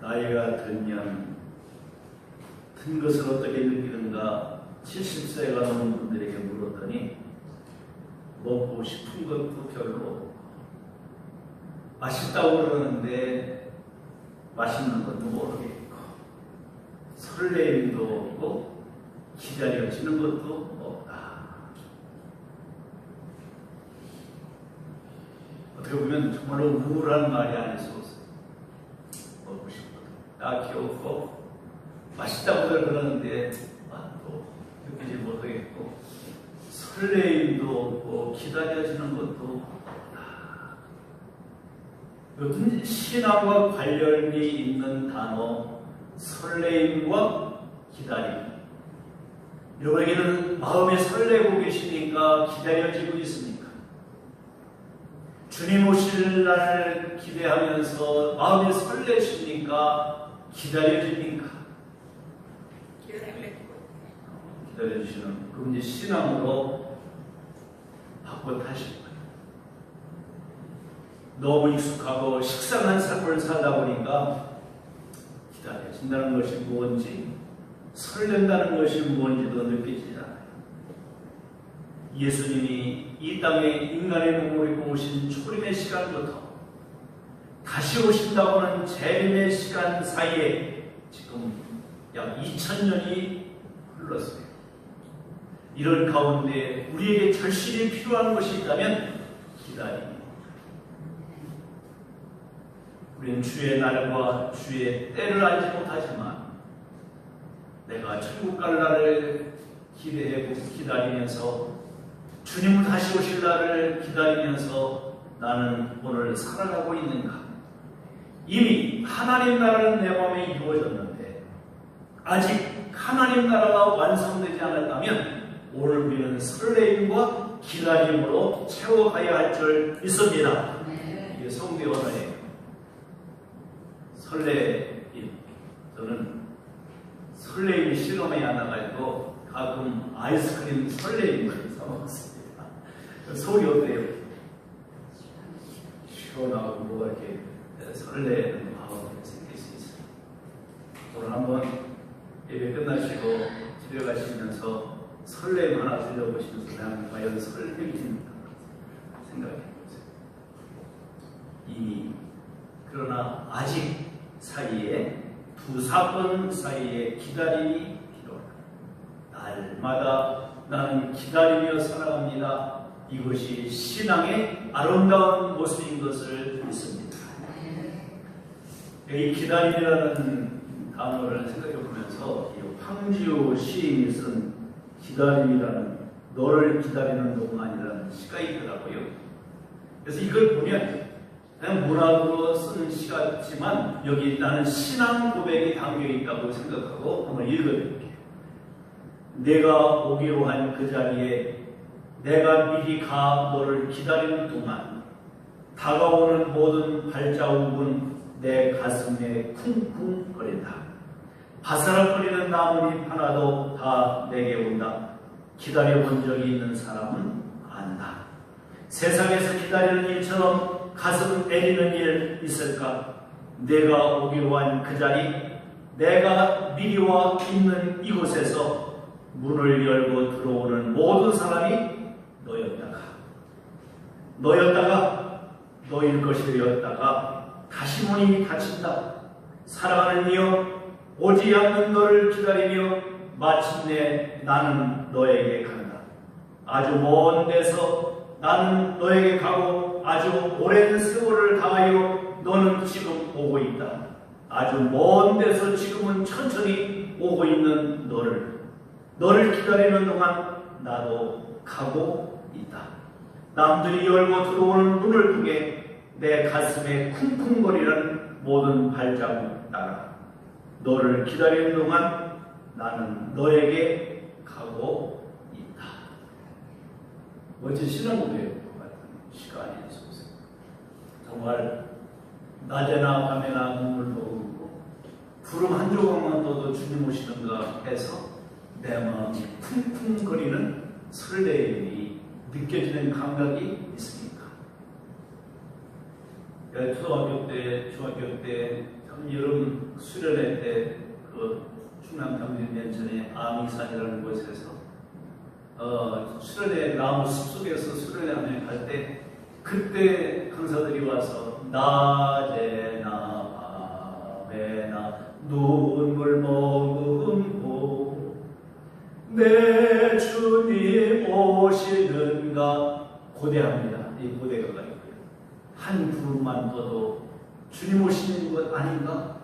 나이가 들면 큰 것을 어떻게 느끼는가 70세가 넘은 분들에게 물었더니 먹고 싶은 것도 별로, 맛있다고 그러는데 맛있는 것도 모르겠고 설레임도 없고 기다려지는 것도 없다. 어떻게 보면 정말로 우울한 말이 아닐 수 없어요. 먹고 싶어도 딱히 없고 맛있다고들 그러는데 맛도 느끼지 못하겠고 설레임도 없고 기다려지는 것도 없다. 이것은 신앙과 관련이 있는 단어 설레임과 기다림. 여러분에게는 마음에 설레고 계십니까? 기다려지고 있습니까? 주님 오실 날 기대하면서 마음이 설레십니까? 기다려집니까? 기다려주시는 그분이 신앙으로 바꿔 타실 거예요. 너무 익숙하고 식상한 삶을 살다 보니까 기다려진다는 것이 뭔지, 설렌다는 것이 뭔지도 느끼지 않아요. 예수님이 이 땅에 인간의 몸을 입고 오신 초림의 시간부터 다시 오신다고 하는 재림의 시간 사이에 지금 약 2000년이 흘렀어요. 이런 가운데 우리에게 절실히 필요한 것이 있다면 기다림입니다. 우리는 주의 날과 주의 때를 알지 못하지만 내가 천국 갈 날을 기다리면서 주님은 다시 오실 날을 기다리면서 나는 오늘 살아가고 있는가? 이미 하나님 나라는 내 마음에 이루어졌는데 아직 하나님 나라가 완성되지 않았다면 오늘 우리는 설레임과 기다림으로 채워가야 할 줄 믿습니다. 이게 성대 언어예요. 설레임. 저는 설레임이 실험에 안 나가지고 가끔 아이스크림 설레임을 사먹었습니다. 속이 어때요? 시원하고 뭐가 이렇게 설레는 마음이 생길 수 있어요. 오늘 한번 예배 끝나시고 집에 가시면서 설렘 하나 들려보시면서 나는 과연 설렘인가 생각해 보세요. 이미 그러나 아직 사이에 두 사건 사이에 기다림이 필요합니다. 날마다 나는 기다리며 살아갑니다. 이것이 신앙의 아름다운 모습인 것을 믿습니다. 이 기다림이라는 단어를 생각해 보면서 황지우 시인이 쓴 기다림이라는 너를 기다리는 동안이라는 시가 있더라고요. 그래서 이걸 보면 그냥 문학으로 쓴 시 같지만 여기 나는 신앙 고백이 담겨 있다고 생각하고 한번 읽어드릴게요. 내가 오기로 한 그 자리에 내가 미리 가 너를 기다리는 동안 다가오는 모든 발자국은 내 가슴에 쿵쿵거린다. 바스락거리는 나뭇잎 하나도 다 내게 온다. 기다려본 적이 있는 사람은 안다. 세상에서 기다리는 일처럼 가슴 애리는 일 있을까? 내가 오기로 한 그 자리, 내가 미리 와 있는 이곳에서 문을 열고 들어오는 모든 사람이 너일 것이 되었다가 다시 문이 닫힌다. 사랑하는 이여, 오지 않는 너를 기다리며 마침내 나는 너에게 간다. 아주 먼 데서 나는 너에게 가고 아주 오랜 세월을 다하여 너는 지금 오고 있다. 아주 먼 데서 지금은 천천히 오고 있는 너를 기다리는 동안 나도 가고 있다. 남들이 열고 들어오는 문을 통해 내 가슴에 쿵쿵거리는 모든 발자국 따라 너를 기다리는 동안 나는 너에게 가고 있다. 멋진 신앙고백의 것 같은 시간이 있었어요. 정말 낮에나 밤에나 눈물도 흘리고 구름 한 조각만 떠도 주님 오시는가 해서 내 마음이 쿵쿵거리는 설레임이 느껴지는 감각이 있습니까? 내가 초등학교 때, 중학교 때, 참 여름 수련회 때, 그 충남 당진면천의 아미산이라는 곳에서 수련회 나무 숲속에서 수련회 갈 때, 그때 강사들이 와서 낮에나 밤에나 눈물 머금고 내 주님 오시는가 고대합니다. 이 고대가 있고요. 한 구름만 떠도 주님 오시는 것 아닌가?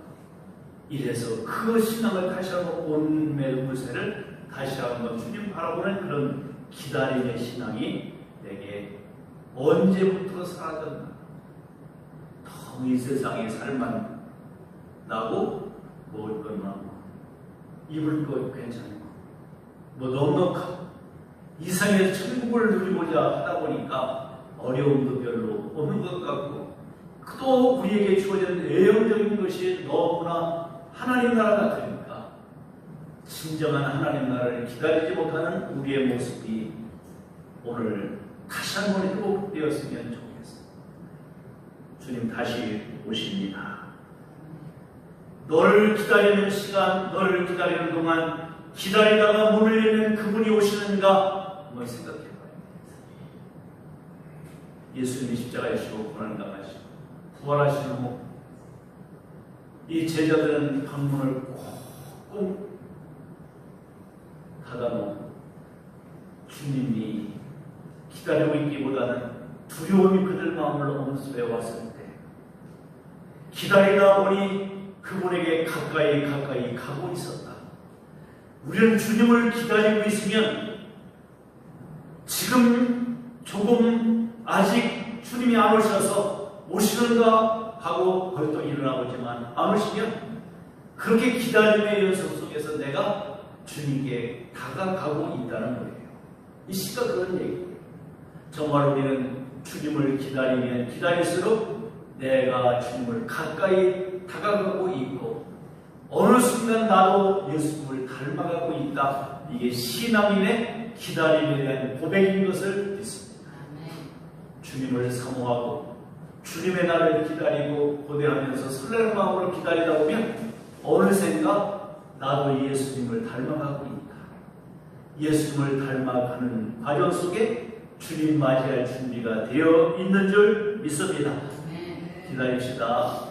이래서 그 신앙을 다시 한번 온매무새를 다시 한번 주님 바라보는 그런 기다림의 신앙이 내게 언제부터 사라졌나? 너무 이 세상에 살만 나고 먹을 것 나고 입을 것 괜찮고 뭐 넉넉하고 이상의 천국을 누리고자 하다 보니까 어려움도 별로 없는 것 같고 또 우리에게 주어진 외형적인 것이 너무나 하나님 나라 같으니까 진정한 하나님 나라를 기다리지 못하는 우리의 모습이 오늘 다시 한번 회복되었으면 좋겠습니다. 주님 다시 오십니다. 너를 기다리는 시간, 너를 기다리는 동안 기다리다가 문을 열면 그분이 오시는가 한번 생각해 봐야 됩니다. 예수님이 십자가에 지고 고난당하시고 부활하신 후 이 제자들은 방문을 꼭 닫아놓고 주님이 기다리고 있기보다는 두려움이 그들 마음을 엄습해 왔을 때 기다리다 보니 그분에게 가까이 가고 있었다. 우리는 주님을 기다리고 있으면 지금 조금 아직 주님이 안 오셔서 오시는가 하고 벌떡 일어나보지만 안 오시면 그렇게 기다림의 연속 속에서 내가 주님께 다가가고 있다는 거예요. 이 시가 그런 얘기예요. 정말 우리는 주님을 기다리면 기다릴수록 내가 주님을 가까이 다가가고 있고 어느 순간 나도 예수님을 닮아가고 있다. 이게 신앙인의 기다림에 대한 고백인 것을 믿습니다. 주님을 사모하고 주님의 날을 기다리고 고대하면서 설레는 마음으로 기다리다 보면 어느샌가 나도 예수님을 닮아가고 있다. 예수님을 닮아가는 과정 속에 주님 맞이할 준비가 되어 있는 줄 믿습니다. 기다립시다.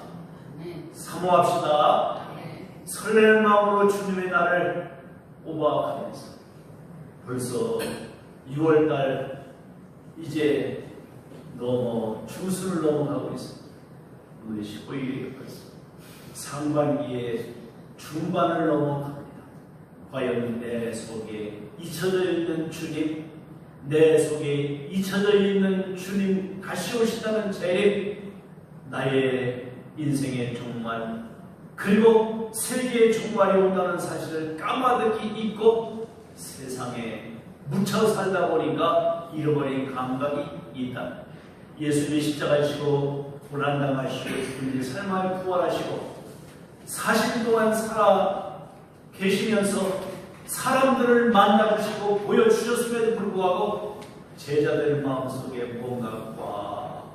사모합시다. 설레는 마음으로 주님의 날을 오버하면서 벌써 6월달 이제 중순을 넘어가고 있습니다. 오늘 15일이 벌써 상반기의 중반을 넘어갑니다. 과연 내 속에 잊혀져 있는 주님, 내 속에 잊혀져 있는 주님 다시 오신다는 재림, 나의 인생의 종말, 그리고 세계의 종말이 온다는 사실을 까마득히 잊고 세상에 묻혀 살다 보니까 잃어버린 감각이 있다. 예수님이 십자가 지고 고난당하시고 죽은 지 삶을 부활하시고 40일 동안 살아 계시면서 사람들을 만나주시고 보여주셨음에도 불구하고 제자들 마음속에 뭔가 꽉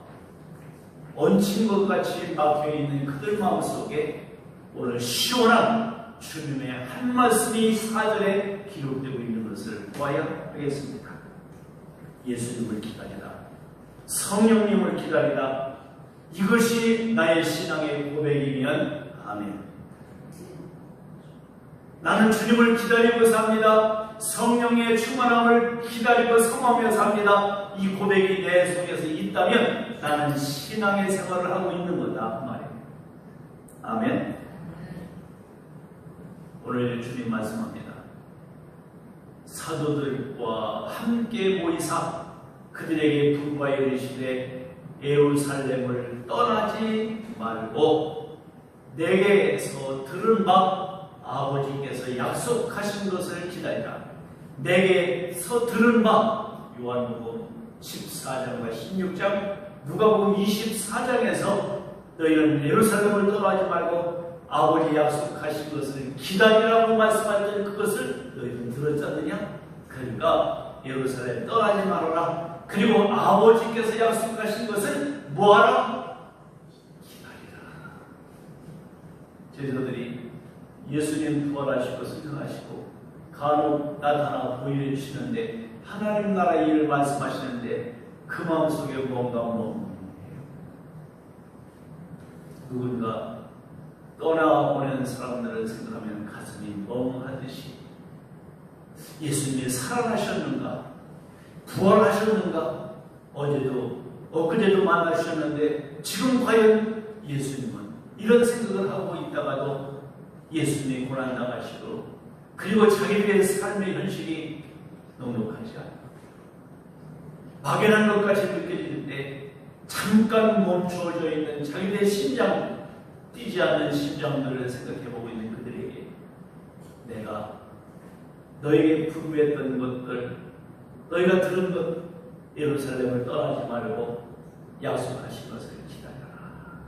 얹힌 것 같이 막혀있는 그들 마음속에 오늘 시원한 주님의 한 말씀이 4절에 기록되고 있는 것을 보아야 하겠습니다. 예수님을 기다리다, 성령님을 기다리다, 이것이 나의 신앙의 고백이면 아멘. 나는 주님을 기다리고 삽니다. 성령의 충만함을 기다리고 사모하며 삽니다. 이 고백이 내 속에서 있다면 나는 신앙의 생활을 하고 있는 거다 그 말입니다. 아멘. 오늘 주님 말씀합니다. 사도들과 함께 모이사 그들에게 분부하여 이르시되 예루살렘을 떠나지 말고 내게서 들은 바 아버지께서 약속하신 것을 기다리라. 내게서 들은 바 요한복음 14장과 16장, 누가복음 24장에서 너희는 예루살렘을 떠나지 말고 아버지 약속하신 것을 기다리라고 말씀하셨던 그것을 너희는 들었지 않느냐? 그러니까 예루살렘 떠나지 말아라. 그리고 아버지께서 약속하신 것을 뭐하라? 제자들이 예수님 부활하시고 승천하시고 간혹 나타나 보여주시는데 하나님 나라의 일을 말씀하시는데 그 마음속에 뭔가 멍해요. 누군가 떠나보낸 사람들을 생각하면 가슴이 멍하듯이 예수님이 살아나셨는가? 부활하셨는가? 어제도 엊그제도 만나셨는데 지금 과연 예수님은 이런 생각을 하고 있다가도 예수님이 고난당하시고 그리고 자기들의 삶의 현실이 넉넉하지 않고 막연한 것 같이 느껴질 때 잠깐 멈추어져 있는 자기들의 심장, 뛰지 않는 심장들을 생각해보고 있는 그들에게 내가 너에게 분부했던 것들, 너희가 들은 것, 예루살렘을 떠나지 말고 약속하신 것을 기다려라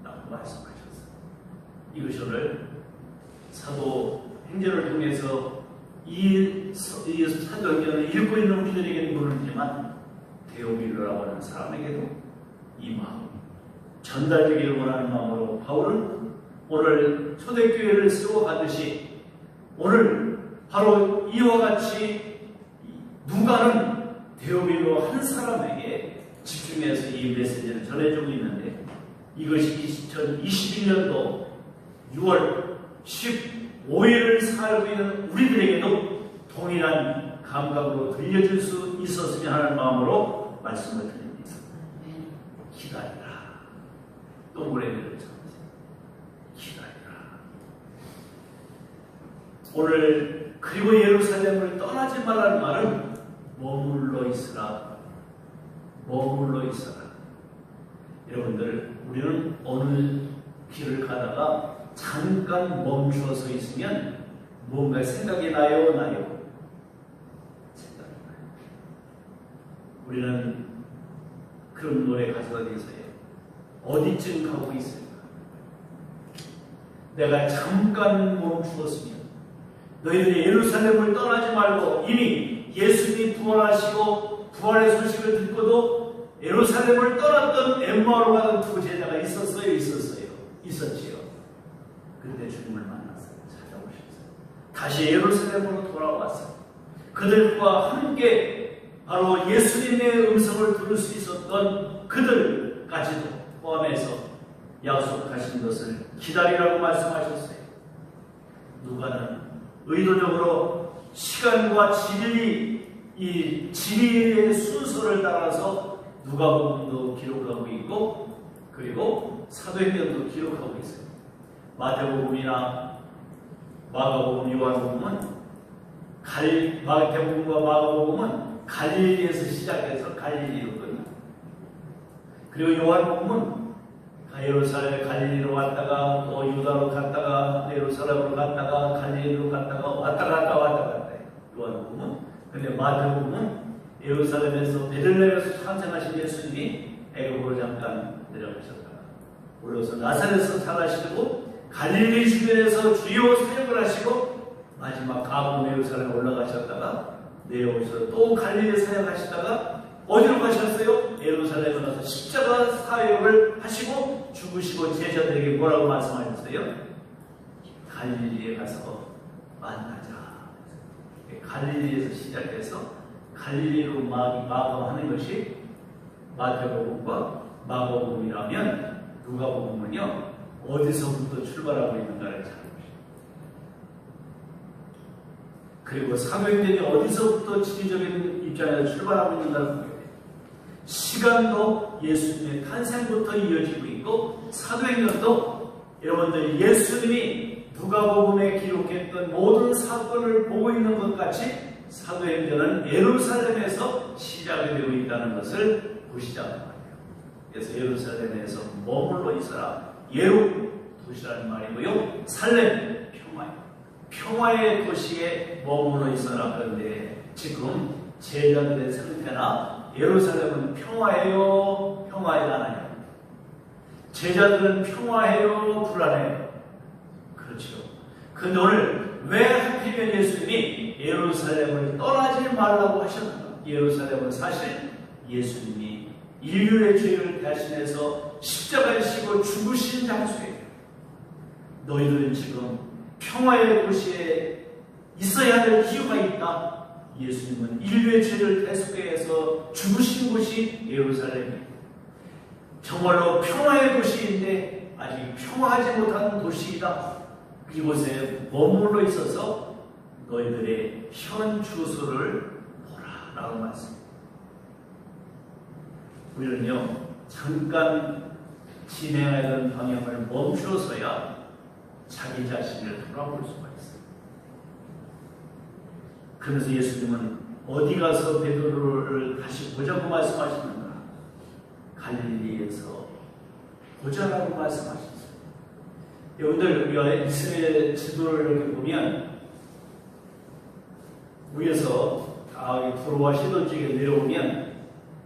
라고 말씀하셨어요. 이것이 오늘 사도행전을 통해서 이 사도행전을 읽고 있는 우리들에게는 모르지만 데오빌로라고 하는 사람에게도 이 마음, 전달되기를 원하는 마음으로 바울은 오늘 초대교회를 세워가듯이 오늘 바로 이와 같이 누가는 데오빌로 한 사람에게 집중해서 이 메시지를 전해주고 있는데 이것이 2021년도 6월 15일을 살고 있는 우리들에게도 동일한 감각으로 들려줄 수 있었으면 하는 마음으로 말씀을 드립니다. 기다리라. 동그라미를 쳐보세요. 기다리라. 오늘 그리고 예루살렘을 떠나지 말라는 말은 머물러 있으라. 머물러 있어라. 여러분들, 우리는 어느 길을 가다가 잠깐 멈추어서 있으면 뭔가 생각이 나요? 생각이 나요. 우리는 그런 노래 가사가 돼서요. 어디쯤 가고 있을까? 내가 잠깐 멈추었으면 너희들이 예루살렘을 떠나지 말고 이미 예수님이 부활하시고 부활의 소식을 듣고도 예루살렘을 떠났던 엠마오로 가던 두 제자가 있었지요. 그런데 주님을 만났어요. 찾아오셨어요. 다시 예루살렘으로 돌아왔어요. 그들과 함께 바로 예수님의 음성을 들을 수 있었던 그들까지도 포함해서 약속하신 것을 기다리라고 말씀하셨어요. 누가는 의도적으로 시간과 이 진리의 순서를 따라서 누가복음도 기록하고 있고 그리고 사도행전도 기록하고 있어요. 마태복음이나 마가복음, 요한복음은 마태복음과 마가복음은 갈릴리에서 시작해서 갈릴리로 끝나. 그리고 요한복음은 예루살렘 갈릴리로 갔다가 또 유다로 갔다가 예루살렘으로 갔다가 갈릴리로 갔다가 왔다 갔다 요한복음은. 근데 마태복음은 예루살렘에서 베들레헴에서 탄생하신 예수님이 애굽으로 잠깐 내려가셨다가 올라서 나사렛에서 자라시고 갈릴리 주변에서 주요 사역을 하시고 마지막 가버나움 예루살렘에 올라가셨다가 내려오셔서 또 갈릴리 사역하시다가 어디로 가셨어요? 예루살렘에 가서 십자가 사역을 하시고 죽으시고 제자들에게 뭐라고 말씀하셨어요? 갈릴리에 가서 만나자. 갈릴리에서 시작해서 갈릴리로 마감하는 것이 마태복음과 마가복음이라면 누가복음은요 어디서부터 출발하고 있는가를 찾는 것입니다. 그리고 사도행전이 어디서부터 지리적인 입장에서 출발하고 있는가를 보게 돼요. 시간도 예수님의 탄생부터 이어지고 있고 사도행전도 여러분들이 예수님이 누가복음에 기록했던 모든 사건을 보고 있는 것 같이 사도행전은 예루살렘에서 시작이 되고 있다는 것을 보시자는 말이에요. 그래서 예루살렘에서 머물러 있어라. 예루 도시라는 말이고요. 살렘 평화의 도시에 머물러 있어라. 그런데 지금 제자들의 상태나 예루살렘은 평화해요? 평화하지 않아요? 제자들은 평화해요? 불안해요? 그렇죠. 그런데 오늘 왜 하필이면 예수님이 예루살렘을 떠나지 말라고 하셨는가? 예루살렘은 사실 예수님이 인류의 죄를 대신해서 십자가에 지고 죽으신 장소예요. 너희들은 지금 평화의 도시에 있어야 할 이유가 있다. 예수님은 인류의 죄를 대속하기 위해서 죽으신 곳이 예루살렘입니다. 정말로 평화의 도시인데 아직 평화하지 못한 도시이다. 이곳에 머물러 있어서 너희들의 현 주소를 보라 라고 말씀합니다. 우리는요 잠깐 진행하던 방향을 멈추어서야 자기 자신을 돌아볼 수가 있어요. 그래서 예수님은 어디 가서 베드로를 다시 보자고 말씀하시는가? 갈릴리에서 보자라고 말씀하셨어요. 여러분들 우리가 이스라엘 지도를 이렇게 보면 위에서 도로와 시돈 쪽에 내려오면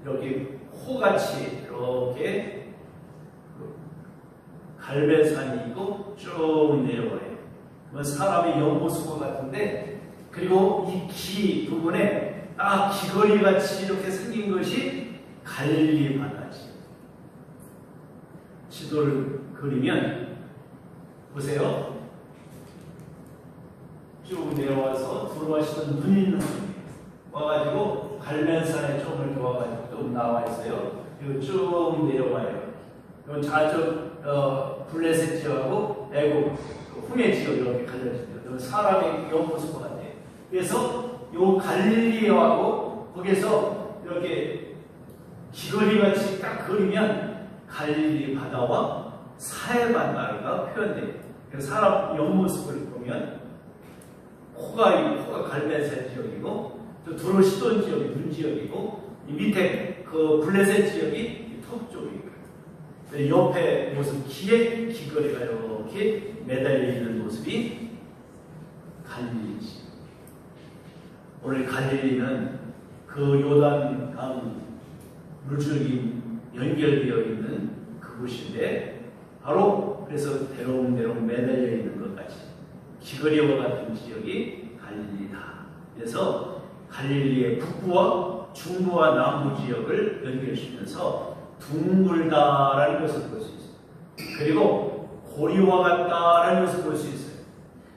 이렇게 호같이 이렇게 갈배산이 있고 쭉 내려와요. 그건 사람의 연못수고 같은데, 그리고 이 기 부분에 딱 귀걸이 같이 이렇게 생긴 것이 갈릴리 바다지. 지도를 그리면 보세요. 쭉 내려와서 들어와시던 눈 있는 곳에 와가지고 갈멜산에 조금 이렇게 와가지고 좀 나와 있어요. 그리고 쭉 내려와요. 그리고 좌측 블레셋 지역하고 애국 홍해 지역 이렇게 갈려지죠. 사람의 연못수 같아요. 그래서 요 갈릴리하고 거기서 이렇게 귀걸이 같이 딱 그리면 갈릴리 바다와 사해 바다가 표현돼요. 그래서 사람 연못을 보면 호가 갈멜산 지역이고, 또 도로 시돈 지역이 눈 지역이고, 이 밑에 그 블레셋 지역이 톱 쪽이고, 옆에 모습 기에 귀걸이가 이렇게 매달려 있는 모습이 갈릴리지. 오늘 갈릴리는 그 요단 강 물줄기 연결되어 있는 그곳인데, 바로 그래서 대롱대롱 매달려 있는 것 같이 귀걸이와 같은 지역이 갈릴리다. 그래서 갈릴리의 북부와 중부와 남부 지역을 연결시키면서 둥글다라는 것을 볼 수 있어요. 그리고 고리와 같다라는 것을 볼 수 있어요.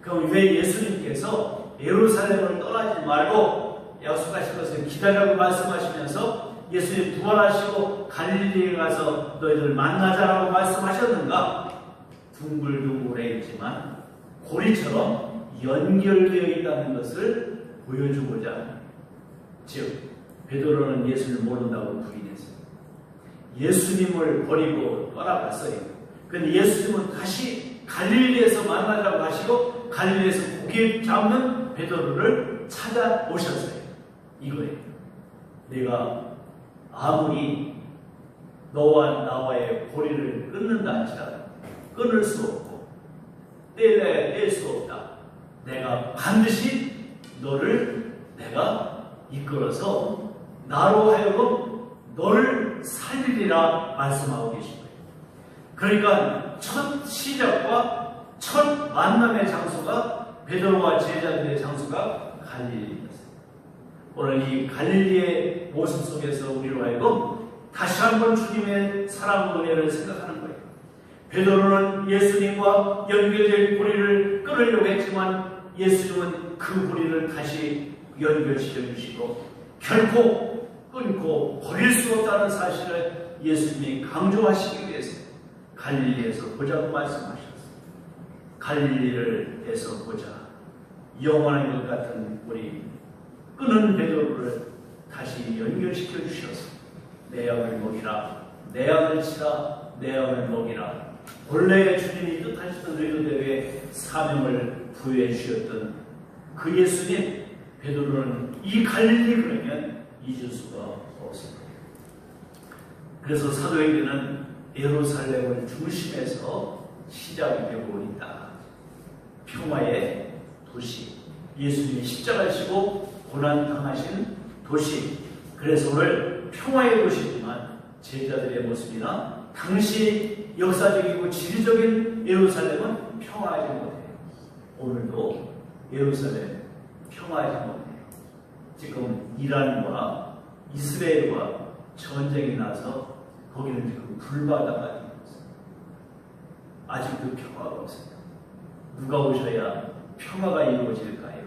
그럼 왜 예수님께서 예루살렘을 떠나지 말고 약속하신 것을 기다리라고 말씀하시면서 예수님 부활하시고 갈릴리에 가서 너희들 만나자라고 말씀하셨는가? 둥글둥글해 있지만 고리처럼 연결되어 있다는 것을 보여주고자, 즉 베드로는 예수를 모른다고 부인했어요. 예수님을 버리고 떠나갔어요. 그런데 예수님은 다시 갈릴리에서 만나자고 하시고 갈릴리에서 고개 잡는 베드로를 찾아오셨어요. 이거예요. 내가 아무리 너와 나와의 고리를 끊는다 할지라도 끊을 수 없고 뗄 수 없다. 내가 반드시 너를 내가 이끌어서 나로 하여금 너를 살리리라 말씀하고 계신 거예요. 그러니까 첫 시작과 첫 만남의 장소가 베드로와 제자들의 장소가 갈릴리였어요. 오늘 이 갈릴리의 모습 속에서 우리로 하여금 다시 한번 주님의 사랑과 은혜를 생각하는 거예요. 베드로는 예수님과 연결된 고리를 끊으려고 했지만 예수님은 그 고리를 다시 연결시켜 주시고 결코 끊고 버릴 수 없다는 사실을 예수님이 강조하시기 위해서 갈릴리에서 보자고 말씀하셨어요. 갈릴리에서 보자. 영원한 것 같은 우리 끊은 베드로를 다시 연결시켜 주셔서 내 양을 먹이라, 내 양을 치라, 내 양을 먹이라. 본래 주님이 뜻하시던 의도대로의 사명을 부여해 주셨던 그 예수님, 베드로는 이 갈릴리 그러면 잊을 수가 없습니다. 그래서 사도행전은 예루살렘을 중심에서 시작이 되고 있다. 평화의 도시, 예수님이 십자가를 지고 고난당하신 도시. 그래서 오늘 평화의 도시지만 제자들의 모습이나 당시 역사적이고 지리적인 예루살렘은 평화하지 못해요. 오늘도 예루살렘 평화하지 못해요. 지금 이란과 이스라엘과 전쟁이 나서 거기는 지금 불바다가 되고 있어요. 아직도 평화가 없습니다. 누가 오셔야 평화가 이루어질까요?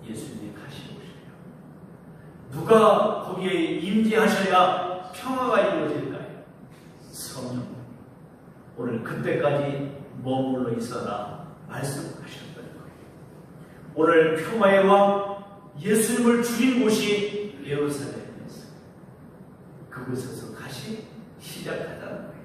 예수님이 다시 오셔요. 누가 거기에 임재하셔야 평화가 이루어질까요? 성령. 오늘 그때까지 머물러 있어라 말씀하셨던 거예요. 오늘 평화의 왕 예수님을 죽인 곳이 예루살렘이었어요. 그곳에서 다시 시작하자는 거예요.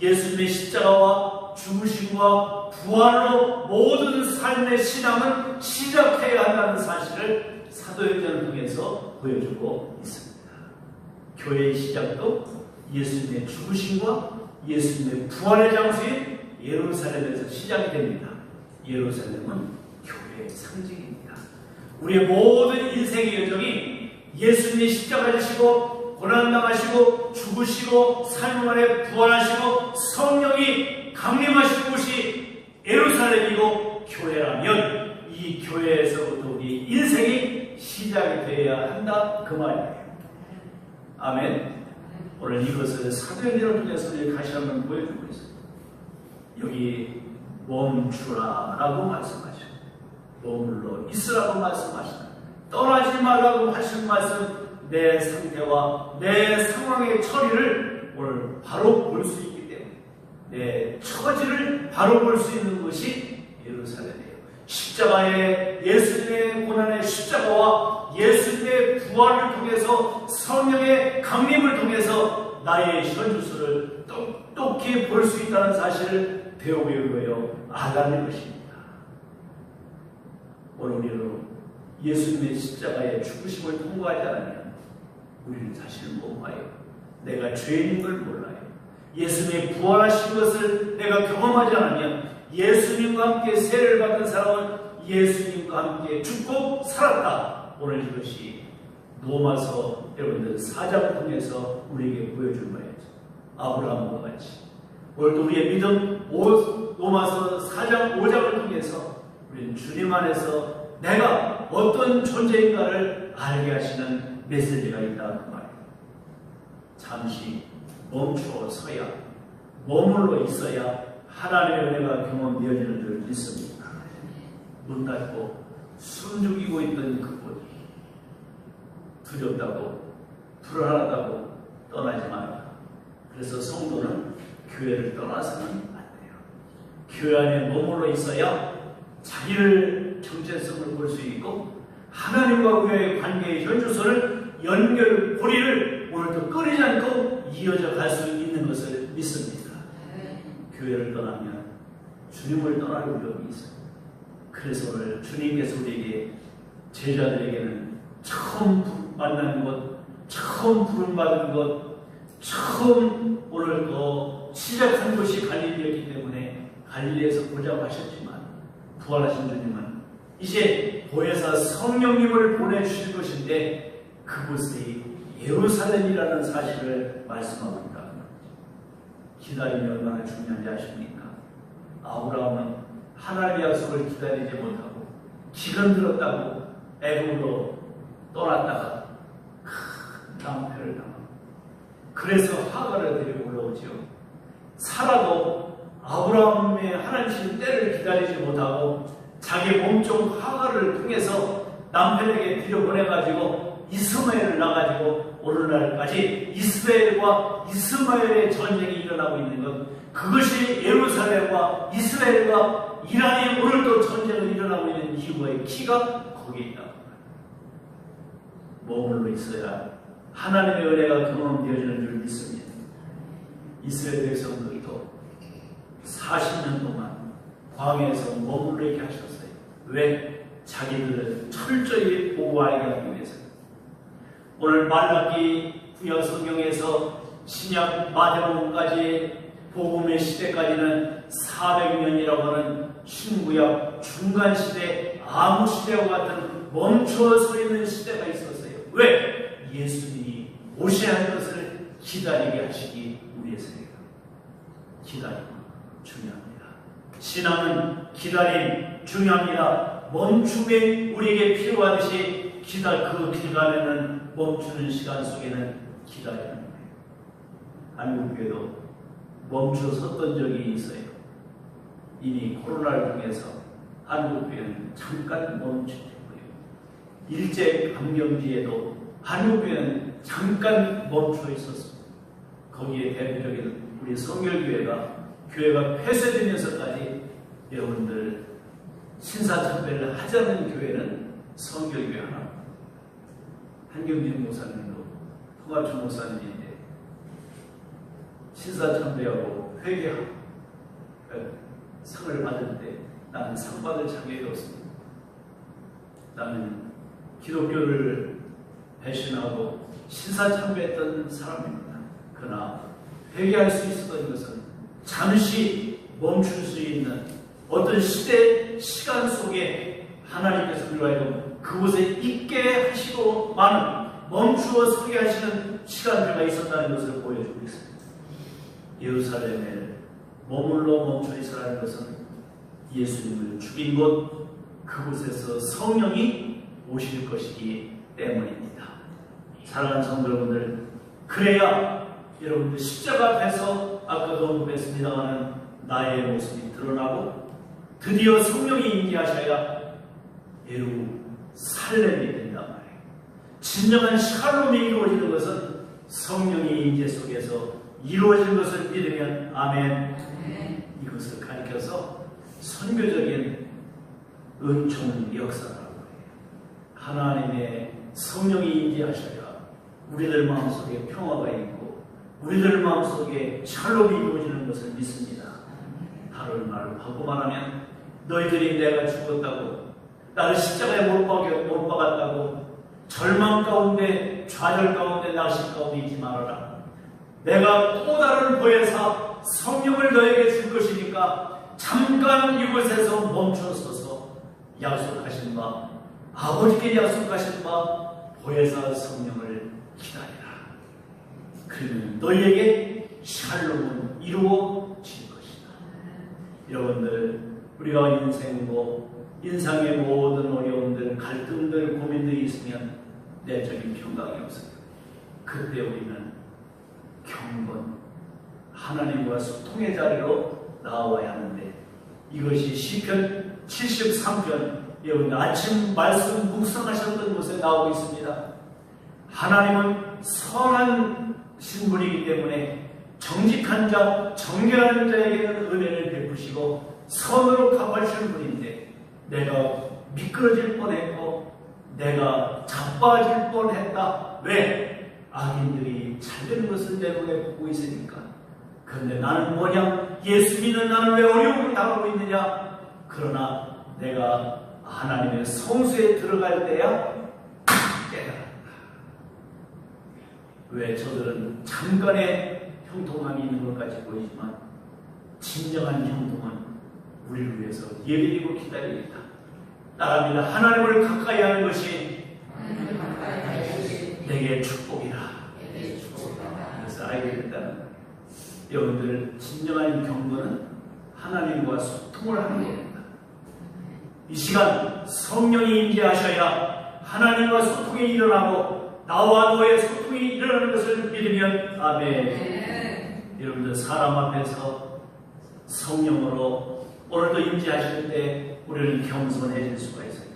예수님의 십자가와 죽으심과 부활로 모든 삶의 신앙을 시작해야 한다는 사실을 사도행전을 통해서 보여주고 있습니다. 교회의 시작도 예수님의 죽으심과 예수님의 부활의 장소인 예루살렘에서 시작이 됩니다. 예루살렘은 교회의 상징입니다. 우리의 모든 인생의 여정이 예수님이 십자가 지시고 고난당하시고 죽으시고 삶 안에 부활하시고 성령이 강림하신 곳이 예루살렘이고 교회라면 이 교회에서부터 우리 인생이 시작이 되어야 한다 그 말이에요. 아멘. 오늘 이것을 사도행전을 통해서 다시 한번 보여주고 있습니다. 여기 멈추라라고 말씀하시고 머물러 있으라고 말씀하시고 떠나지 말라고 하신 말씀, 내 상태와 내 상황의 처리를 오늘 바로 볼 수 있기 때문에 내 처지를 바로 볼 수 있는 것이 예루살렘이에요. 십자가의 예수님의 고난의 십자가와 예수님의 부활을 통해서 성령의 강림을 통해서 나의 현주소를 똑똑히 볼 수 있다는 사실을 배우고요 알라는 것입니다. 오늘 우리는 예수님의 십자가의 죽으심을 통과하지 않으면 우리는 자신을 못 봐요. 내가 죄인인 걸 몰라요. 예수님의 부활하신 것을 내가 경험하지 않으면 예수님과 함께 세례를 받은 사람은 예수님과 함께 죽고 살았다. 오늘 이것이 로마서 여러분들 4장을 통해서 우리에게 보여준 거예요. 아브라함과 같이 오늘도 우리의 믿음 로마서 4장 5장을 통해서 우리는 주님 안에서 내가 어떤 존재인가를 알게 하시는 메시지가 있다 그 말이에요. 잠시 멈추어 서야 머물러 있어야 하나님의 은혜가 경험되어지는 줄 믿습니다. 문 닫고 숨죽이고 있던 그곳 두렵다고 불안하다고 떠나지 말라. 그래서 성도는 교회를 떠나서는 안 돼요. 교회 안에 머물러 있어야 자기를 정체성을 볼 수 있고 하나님과 교회의 관계의 현주소를 연결 고리를 오늘도 끊이지 않고 이어져 갈 수 있는 것을 믿습니다. 교회를 떠나면 주님을 떠날 위험이 있어요. 그래서 오늘 주님께서 우리에게 제자들에게는 처음 만나는 것, 처음 부름받은 것, 처음 오늘 더 시작한 곳이 갈릴리였기 때문에 갈릴리에서 보자고 하셨지만 부활하신 주님은 이제 보혜사 성령님을 보내주실 것인데 그곳이 예루살렘이라는 사실을 말씀하고 있다. 기다림이 얼마나 중요한지 아십니까? 아브라함은 하나님의 약속을 기다리지 못하고 기근 들었다고 애굽으로 떠났다가 큰 낭패를 당하고 그래서 하갈을 데리고 올라오지요. 사라도 아브라함의 하나님 때를 기다리지 못하고 자기 몸종 하갈을 통해서 남편에게 들여보내가지고 이스마엘을 낳아가지고 오늘날까지 이스라엘과 이스마엘의 전쟁이 일어나고 있는 것, 그것이 예루살렘과 이스라엘과 이란이 오늘도 전쟁이 일어나고 있는 이유의 키가 거기에 있다. 머물러 있어야 하나님의 은혜가 경험되어지는 줄 믿습니다. 이스라엘 백성들도 40년 동안 광야에서 머물러 있게 하셨어요. 왜? 자기들을 철저히 보호하게 하기 위해서. 오늘 말라기 구약 성경에서 신약 마태복음까지 복음의 시대까지는 400년이라고 하는 신구약 중간시대 암흑시대와 같은 멈춰 서 있는 시대가 있었어요. 왜? 예수님이 오셔야 할 것을 기다리게 하시기 위해서예요. 기다림 중요합니다. 신앙은 기다림 중요합니다. 멈춤이 우리에게 필요하듯이 그 기간에는 멈추는 시간 속에는 기다리는 거예요. 한국교회도 멈춰 섰던 적이 있어요. 이미 코로나를 통해서 한국교회는 잠깐 멈추었고요. 일제 감경지에도 한국교회는 잠깐 멈춰 있었습니다. 거기에 대표적인 우리 성결교회가 교회가 폐쇄되면서까지 여러분들 신사참배를 하지 않는 교회는 성결교회 하나. 한경진 목사님도 통합주 목사님인데 신사참배하고 회개하고 상을 받을 때 나는 상 받을 자격이 없습니다. 나는 기독교를 배신하고 신사참배했던 사람입니다. 그러나 회개할 수 있었던 것은 잠시 멈출 수 있는 어떤 시간 속에 하나님께서 우리로 하여금 그곳에 있게 하시고만 멈추어 서게 하시는 시간들가 있었다는 것을 보여주고 있습니다. 예루살렘에 머물러 멈춰 있으라는 것은 예수님을 죽인 곳 그곳에서 성령이 오실 것이기 때문입니다. 사랑하는 성도 여러분들, 그래야 여러분들 십자가 앞에서 아까도 언급했습니다마는 나의 모습이 드러나고 드디어 성령이 임재하셔야 예루살렘이 된단 말이에요. 진정한 샬롬이 이루어지는 것은 성령의 임재 속에서 이루어진 것을 믿으면 아멘. 이것을 가리켜서 선교적인 은총 역사라고 해요. 하나님의 성령이 임재하셔야 우리들 마음속에 평화가 있고 우리들 마음속에 샬롬이 이루어지는 것을 믿습니다. 다른 말을 하고 말하면 너희들이 내가 죽었다고 나를 십자가에 못 박았다고 절망 가운데 좌절 가운데 낙심 가운데 있지 말아라. 내가 또 다른 보혜사 성령을 너에게 줄 것이니까 잠깐 이곳에서 멈춰서서 약속하신 바 아버지께 약속하신 바 보혜사 성령을 기다리라. 그러면 너희에게 샬롬은 이루어질 것이다. 여러분들, 우리가 인상의 모든 어려움들, 갈등들, 고민들이 있으면 내적인 평강이 없어요. 그때 우리는 경건, 하나님과 소통의 자리로 나와야 하는데 이것이 시편 73편 여러분 아침 말씀 묵상하셨던 곳에 나오고 있습니다. 하나님은 선한 신분이기 때문에 정직한 자, 정결한 자에게는 은혜를 베푸시고 선으로 갚아주시는 분인데 내가 미끄러질 뻔했고 내가 자빠질 뻔했다. 왜? 악인들이 잘되는 것을 내 눈에 보고 있으니까. 그런데 나는 뭐냐? 예수 믿는 나는 왜 어려움을 당하고 있느냐? 그러나 내가 하나님의 성소에 들어갈 때야 깨달았다. 왜? 저들은 잠깐의 형통함이 있는 것 같이 보이지만 진정한 형통은 우리를 위해서 예비되고 기다립니다. 따라합니다. 하나님을 가까이 하는 것이 내게 축복이라. 그래서 알게 됐다는 거예요. 여러분들 진정한 경건은 하나님과 소통을 하는 겁니다. 이 시간 성령이 임재하셔야 하나님과 소통이 일어나고 나와 너의 소통이 일어나는 것을 믿으면 아멘. 여러분들 사람 앞에서 성령으로 오늘도 임재하실 때 우리는 겸손해질 수가 있어요.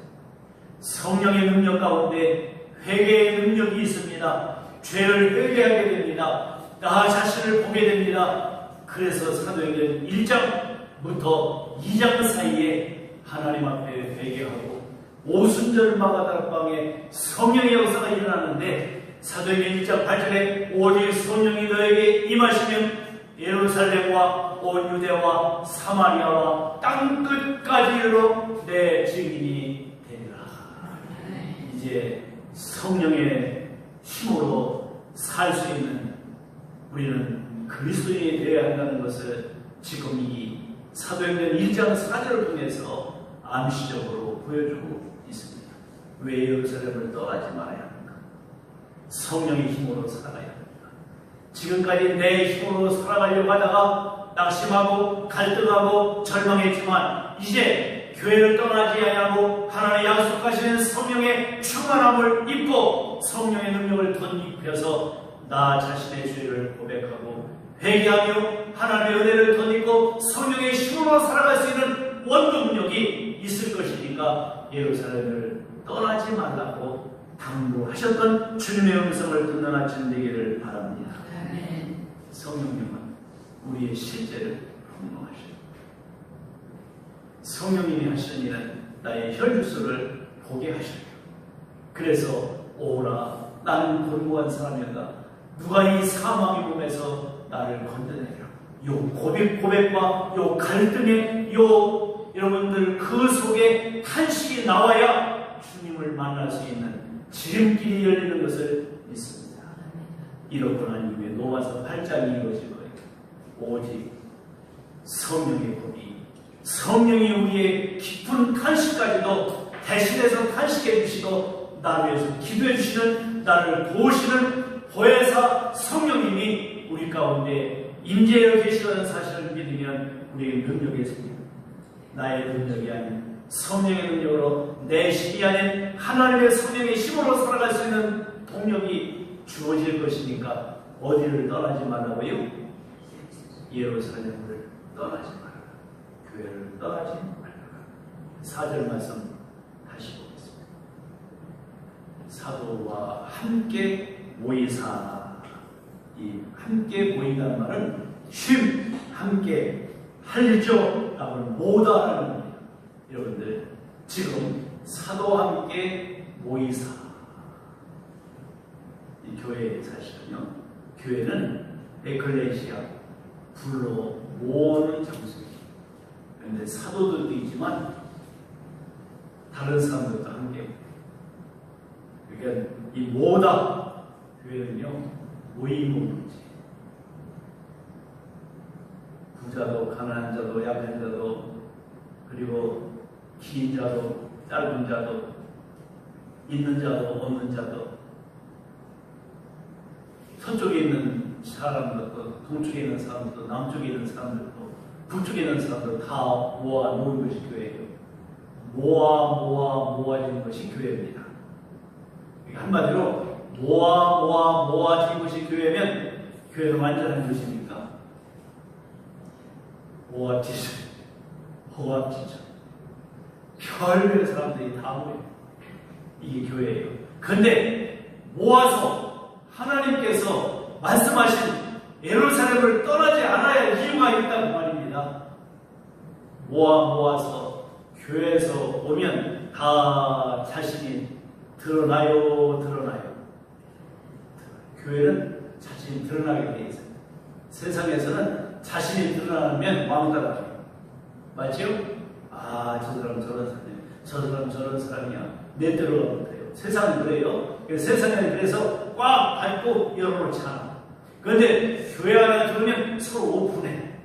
성령의 능력 가운데 회개의 능력이 있습니다. 죄를 회개하게 됩니다. 나 자신을 보게 됩니다. 그래서 사도행전 1장부터 2장 사이에 하나님 앞에 회개하고 오순절 마가다락방에 성령의 역사가 일어나는데 사도행전 1장 8절에 오직 성령이 너에게 임하시면 예루살렘과 온 유대와 사마리아와 땅끝까지 이르러 내 증인이 되리라. 이제 성령의 힘으로 살 수 있는 우리는 그리스도인이 되어야 한다는 것을 지금 이 사도행전 1장 4절을 통해서 암시적으로 보여주고 있습니다. 왜 예루살렘을 떠나지 말아야 합니까? 성령의 힘으로 살아가야 합니다. 지금까지 내 힘으로 살아가려고 하다가 낙심하고 갈등하고 절망했지만 이제 교회를 떠나지 아니하고 하나님의 약속하시는 성령의 충만함을 입고 성령의 능력을 덧입혀서 나 자신의 죄를 고백하고 회개하며 하나님의 은혜를 덧입고 성령의 힘으로 살아갈 수 있는 원동력이 있을 것이니까 예루살렘을 떠나지 말라고 당부하셨던 주님의 음성을 듣는 아침 되기를 바랍니다. 성령님은 우리의 실제를 폭로하시고 성령님이 하시는 일은 나의 혈주소를 보게 하시고 그래서 오라 나는 곤고한 사람이다. 누가 이 사망의 몸에서 나를 건져내리라. 요 고백과 요 갈등의 요 여러분들 그 속에 탄식이 나와야 주님을 만날 수 있는 지름길이 열리는 것을 믿습니다. 이렇고 난 이후에 로마서 8장이 이루어질 거예요. 오직 성령의 법이 성령이 우리의 깊은 탄식까지도 대신해서 탄식해 주시고 나를 위해서 기도해 주시는 나를 도우시는 보혜사 성령님이 우리 가운데 임재하여 계시다는 사실을 믿으면 우리의 능력이 생깁니다. 나의 능력이 아닌 성령의 능력으로 내 힘이 아닌 하나님의 성령의 힘으로 살아갈 수 있는 동력이 주어질 것이니까 어디를 떠나지 말라고요? 예루살렘을 떠나지 말아라. 교회를 떠나지 말아라. 4절 말씀 다시 보겠습니다. 사도와 함께 모이사. 이 함께 모인다는 말은 함께 할죠 라고는 못하라는 겁니다. 여러분들 지금 사도와 함께 모이사. 이 교회의 사실은요, 교회는 에클레시아 불러 모으는 장소입니다. 그런데 사도들도 있지만 다른 사람들도 함께. 그러니까 이 모다 교회는요 모임의 문제. 부자도 가난한 자도 약한 자도 그리고 긴 자도 짧은 자도 있는 자도 없는 자도 서쪽에 있는 사람들도 동쪽에 있는 사람들도 남쪽에 있는 사람들도 북쪽에 있는 사람들도 다 모아 놓은 것이 교회예요. 모아지는 것이 교회입니다. 한마디로 모아지는 것이 교회면 교회는 완전한 것입니까? 모아지죠. 별별 사람들이 다 모여요. 이게 교회예요. 그런데 모아서 하나님께서 말씀하신 예루살렘을 떠나지 않아야 이유가 있다고 말입니다. 모아서 교회에서 오면 다 자신이 드러나요. 교회는 자신이 드러나게 돼 있어요. 세상에서는 자신이 드러나면 왕따라요. 맞죠? 저 사람 저런 사람이야. 저 사람 저런 사람이야. 내 뜻으로 가면 돼요. 세상은 그래요. 세상에는 그래서 꽉 밟고 열어놓지 않아. 그런데 교회 안에 들으면 서로 오픈해.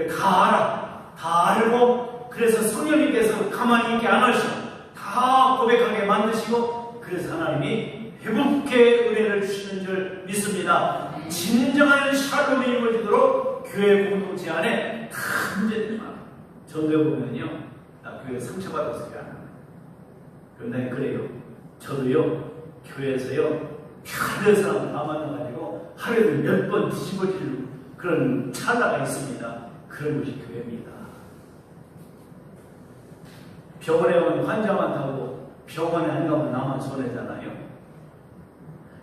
다 알아. 다 알고 그래서 성령님께서 가만히 있게 안 하시고 다 고백하게 만드시고 그래서 하나님이 회복의 은혜를 주시는 줄 믿습니다. 진정한 샬롬이 이루어지도록 교회 공동체 안에 다 문제들이 많아요. 전도에 보면요, 나 교회 상처받았어요. 그런데 그래요. 저도요, 교회에서요, 다른 사람 다 만나가지고 하루에 몇 번 뒤집어질 그런 찰나가 있습니다. 그런 것이 교회입니다. 병원에 오면 환자만 타고 병원에 안 가면 나만 손해잖아요.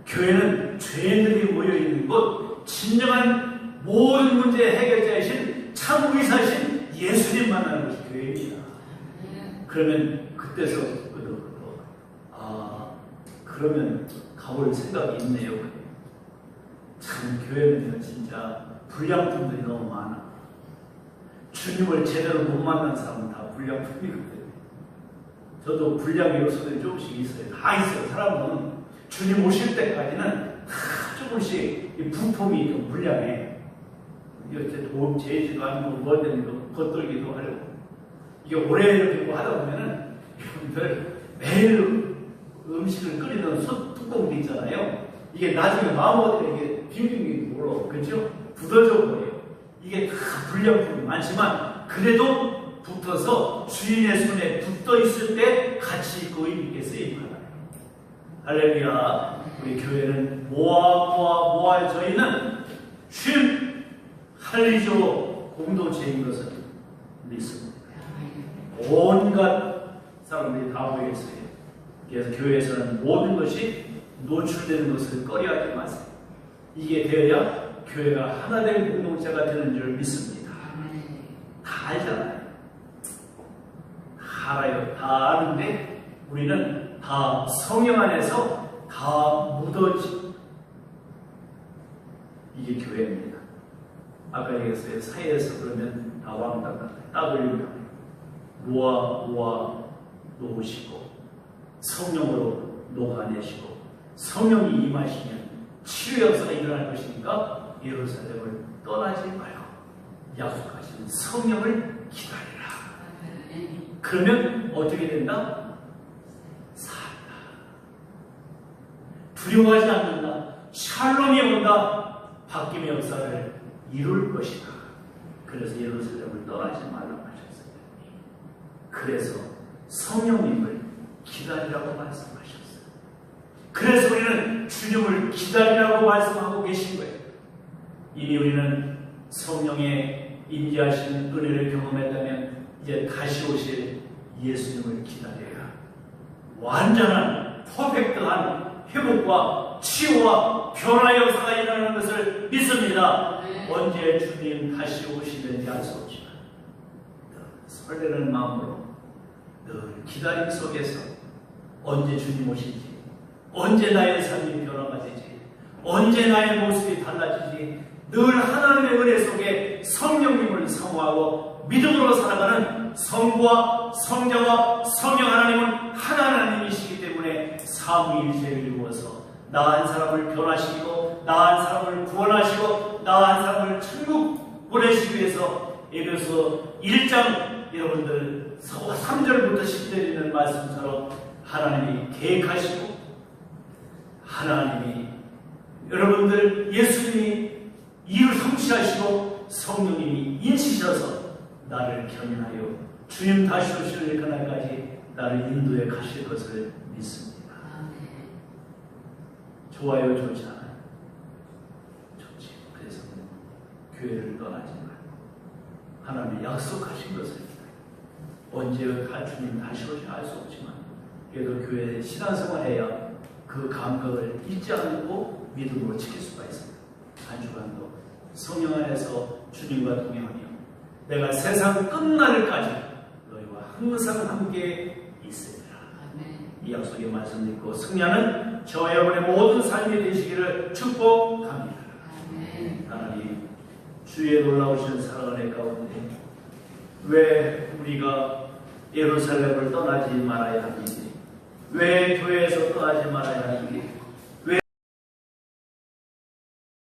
교회는 죄인들이 모여있는 곳, 진정한 모든 문제의 해결자이신 참 의사이신 예수님 만나는 것이 교회입니다. 그러면 그때서 그러면 가볼 생각이 있네요. 참 교회는 진짜 불량품들이 너무 많아. 주님을 제대로 못 만난 사람은 다 불량품이거든요. 저도 불량 요소들이 조금씩 있어요. 다 있어요. 사람은 주님 오실 때까지는 다 조금씩 이 부품이 좀 불량해. 이게 도움 제지도 아니고 뭐든 겉돌기도 하려고. 이게 오래 이렇게 하다 보면은 매일 음식을 끓이는 솥뚜껑도 있잖아요. 이게 나중에 마모가 이게 빙빙빙 올라오고, 그렇죠? 굳어져 버려요. 이게 다 불량품이 많지만 그래도 붙어서 주인의 손에 붙어 있을 때 같이 있고 의미 있게 쓰임받아요. 할렐루야. 우리 교회는 모아져있는 쉼 할리조 공동체인 것을 믿습니다. 온갖 사람들이 다 모여 있어요. 그래서 교회에서는 모든 것이 노출되는 것을 꺼려하지 마세요. 이게 되어야 교회가 하나된 공동체가 되는 줄 믿습니다. 다 알잖아요. 다 알아요. 다 아는데 우리는 다 성령 안에서 다 묻어지. 이게 교회입니다. 아까 얘기했어요. 사회에서 그러면 다 왕따다. 딱 올리면 놓아 놓으시고 성령으로 녹아내시고 성령이 임하시면 치유 역사가 일어날 것이니까 예루살렘을 떠나지 말고 약속하신 성령을 기다리라. 그러면 어떻게 된다? 산다. 두려워하지 않는다. 샬롬이 온다. 바뀜의 역사를 이룰 것이다. 그래서 예루살렘을 떠나지 말라고 하셨어요. 그래서 성령님을 기다리라고 말씀하셨어요. 그래서 우리는 주님을 기다리라고 말씀하고 계신 거예요. 이미 우리는 성령의 임재하신 은혜를 경험했다면 이제 다시 오실 예수님을 기다려야 완전한 퍼펙트한 회복과 치유와 변화의 역사가 일어나는 것을 믿습니다. 언제 주님 다시 오시는지 알 수 없지만 설레는 마음으로 늘 기다림 속에서 언제 주님 오실지, 언제 나의 삶이 변화가 되지, 언제 나의 모습이 달라지지, 늘 하나님의 은혜 속에 성령님을 사모하고 믿음으로 살아가는 성부와 성자와 성령 하나님은 하나 하나님이시기 때문에 삼위일체를 이루어서 나 한 사람을 변화시키고 나 한 사람을 구원하시고 나 한 사람을 천국 보내시기 위해서 에베소 1장 여러분들 3절부터 10절에 있는 말씀처럼 하나님이 계획하시고 하나님이 여러분들 예수님이 이를 성취하시고 성령님이 인치셔서 나를 견인하여 주님 다시 오실 그날까지 나를 인도해 가실 것을 믿습니다. 좋아요, 좋지 않아요? 좋지. 그래서 교회를 떠나지 말고 하나님이 약속하신 것을 언제 주님 다시 오시나 알 수 없지만 그래도 교회 신앙생활해야 그 감각을 잊지 않고 믿음으로 지킬 수가 있습니다. 한 주간도 성령 안에서 주님과 동행하며 내가 세상 끝날까지 너희와 항상 함께 있으리라. 이 약속의 말씀 믿고 승리하는 저와 여러분의 모든 삶이 되시기를 축복합니다. 하나님, 주의 놀라우신 사랑의 가운데 왜 우리가 예루살렘을 떠나지 말아야 하는지, 왜 교회에서 떠나지 말아야 하는지